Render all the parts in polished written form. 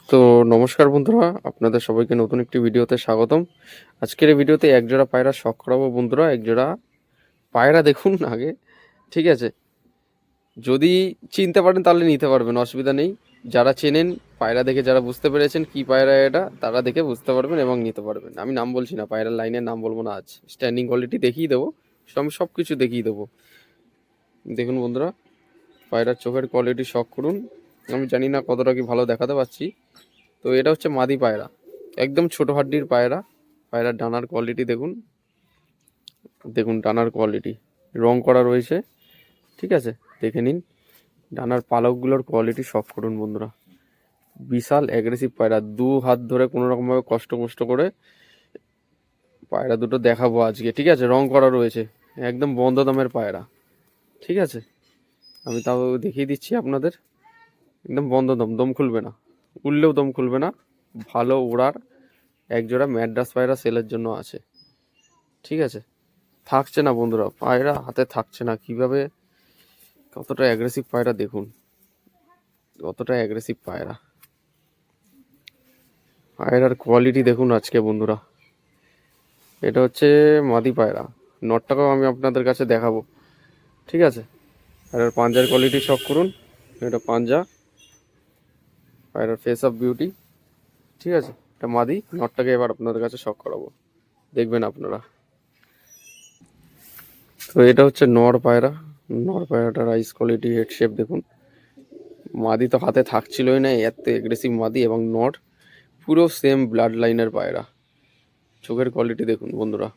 তো নমস্কার বন্ধুরা, আপনাদের সবাইকে নতুন একটি ভিডিওতে স্বাগতম। আজকের এই ভিডিওতে একজোড়া পায়রা শখ করাবো বন্ধুরা। একজোড়া পায়রা দেখুন আগে, ঠিক আছে? যদি চিনতে পারেন তাহলে নিতে পারবেন, অসুবিধা নেই। যারা চেনেন, পায়রা দেখে যারা বুঝতে পেরেছেন কি পায়রা এটা, তারা দেখে বুঝতে পারবেন এবং নিতে পারবেন। আমি নাম বলছি না, পায়রার লাইনের নাম বলবো না, আজ স্ট্যান্ডিং কোয়ালিটি দেখিয়ে দেবো, আমি সব কিছু দেখিয়ে দেবো। দেখুন বন্ধুরা, পায়রার চোখের কোয়ালিটি শখ করুন। আমি জানি না কতটা কি ভালো দেখাতে পারছি। তো এটা হচ্ছে মাদি পায়রা, একদম ছোট হাড্ডির পায়রা। পায়রার ডানার কোয়ালিটি দেখুন, দেখুন ডানার কোয়ালিটি, রং করা রয়েছে, ঠিক আছে? দেখে নিন ডানার পালকগুলোর কোয়ালিটি, শখ করুন বন্ধুরা। বিশাল অ্যাগ্রেসিভ পায়রা, দু হাত ধরে কোনো রকমভাবে কষ্ট করে পায়রা দুটো দেখাবো আজকে, ঠিক আছে? রং করা রয়েছে, একদম বন্ধ দমের পায়রা, ঠিক আছে? আমি তাও দেখিয়ে দিচ্ছি আপনাদের, একদম বন্ধ দম, দম খুলবে না, উড়লেও দম খুলবে না, ভালো ওড়ার একজোড়া ম্যাড্রাস পায়রা সেলের জন্য আছে, ঠিক আছে? থাকছে না বন্ধুরা, পায়রা হাতে থাকছে না, কিভাবে, কতটা অ্যাগ্রেসিভ পায়রা দেখুন, কতটা অ্যাগ্রেসিভ পায়রা। পায়রার কোয়ালিটি দেখুন আজকে বন্ধুরা। এটা হচ্ছে মাদি পায়রা, নটটাকেও আমি আপনাদের কাছে দেখাবো, ঠিক আছে? পায়রার পাঞ্জার কোয়ালিটি শখ করুন, এটা পাঞ্জা, পায়রার ফেস অফ বিউটি, ঠিক আছে? এটা মাদি, নটটাকে এবার আপনাদের কাছে শখ করাবো, দেখবেন আপনারা। তো এটা হচ্ছে নর পায়রা, নর পায়রাটার আইস কোয়ালিটি, হেড শেপ দেখুন। মাদি তো হাতে থাকছিলই না, এত এগ্রেসিভ মাদি, এবং নর পুরো সেম ব্লাড লাইনের পায়রা। চোখের কোয়ালিটি দেখুন বন্ধুরা,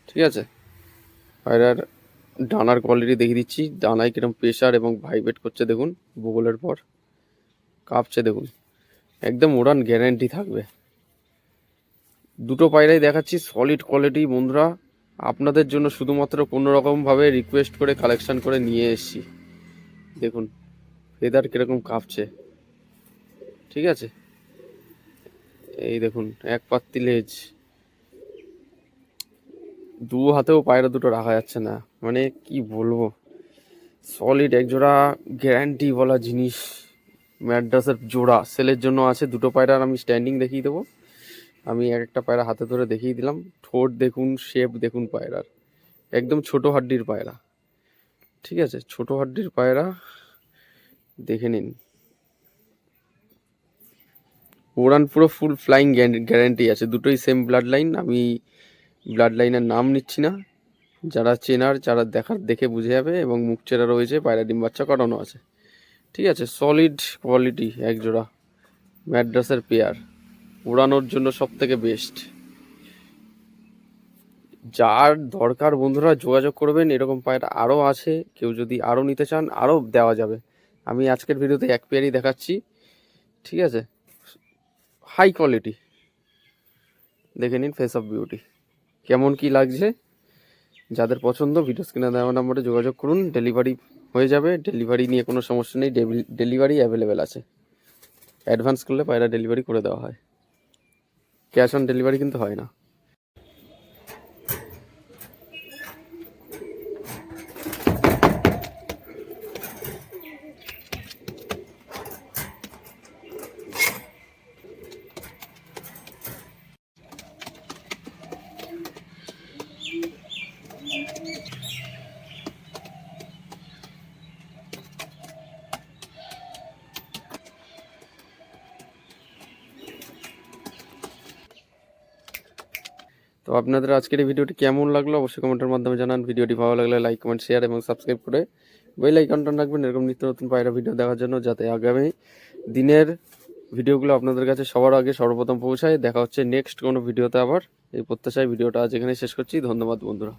ঠিক আছে? পায়রার ডানার কোয়ালিটি দেখিয়ে দিচ্ছি, ডানায় কিরকম প্রেশার এবং ভাইব্রেট করছে দেখুন, বগলের পর কাঁপছে দেখুন, একদম উড়ান গ্যারান্টি থাকবে। দুটো পায়রাই দেখাচ্ছি সলিড কোয়ালিটি বন্ধুরা, আপনাদের জন্য শুধুমাত্র কোনো রকমভাবে রিকোয়েস্ট করে কালেকশন করে নিয়ে এসেছি। দেখুন ফেদার কিরকম কাঁপছে, ঠিক আছে? এই দেখুন এক পাত্তি লেজ, দু হাতেও পায়রা দুটো রাখা যাচ্ছে না, মানে কি বলবো, সলিড একজোড়া গ্যারান্টি বলা জিনিস। ম্যাড্রাসের জোড়া সেলের জন্য আছে, দুটো পায়রার আমি স্ট্যান্ডিং দেখিয়ে দেবো। আমি এক একটা পায়রা হাতে ধরে দেখিয়ে দিলাম। ঠোঁট দেখুন, শেপ দেখুন পায়রার, একদম ছোট হাড্ডির পায়রা, ঠিক আছে? ছোট হাড্ডির পায়রা, দেখে নিন। উড়ান পুরো ফুল ফ্লাইং গ্যারান্টি আছে, দুটোই সেম ব্লাড লাইন। আমি ব্লাড লাইনের নাম নিচ্ছি না, যারা চেনার, যারা দেখার দেখে বুঝে যাবে। এবং মুখ চেরা রয়েছে, পায়রা ডিম বাচ্চা করানো আছে, ঠিক আছে? সলিড কোয়ালিটি একজোড়া ম্যাড্রাসের পেয়ার, উড়ানোর জন্য সব থেকে বেস্ট। যার দরকার বন্ধুরা যোগাযোগ করবেন, এরকম পায়রা আরও আছে, কেউ যদি আরও নিতে চান আরও দেওয়া যাবে। আমি আজকের ভিডিওতে এক পেয়ারই দেখাচ্ছি, ঠিক আছে? হাই কোয়ালিটি, দেখে নিন ফেস অফ বিউটি, কেমন কি লাগছে। যাদের পছন্দ ভিডিও স্ক্রিনে দেওয়া নম্বরে যোগাযোগ করুন, ডেলিভারি হয়ে যাবে, ডেলিভারি নিয়ে কোনো সমস্যা নেই, ডেলিভারি অ্যাভেলেবেল আছে। অ্যাডভান্স করলে পায়রা ডেলিভারি করে দেওয়া হয়, ক্যাশ অন ডেলিভারি কিন্তু হয় না। তো আপনাদের আজকের এই ভিডিওটি কেমন লাগলো অবশ্যই কমেন্টের মাধ্যমে জানান। ভিডিওটি ভালো লাগলে লাইক, কমেন্ট, শেয়ার এবং সাবস্ক্রাইব করে বেল আইকনটা রাখবেন এরকম নিত্য নতুন পায়রা ভিডিও দেখার জন্য, যাতে আগামী দিনের ভিডিওগুলো আপনাদের কাছে সবার আগে সর্বপ্রথম পৌঁছায়। দেখা হচ্ছে নেক্সট কোনো ভিডিওতে আবার, এই প্রত্যাশায় ভিডিওটা আজ এখানে শেষ করছি। ধন্যবাদ বন্ধুরা।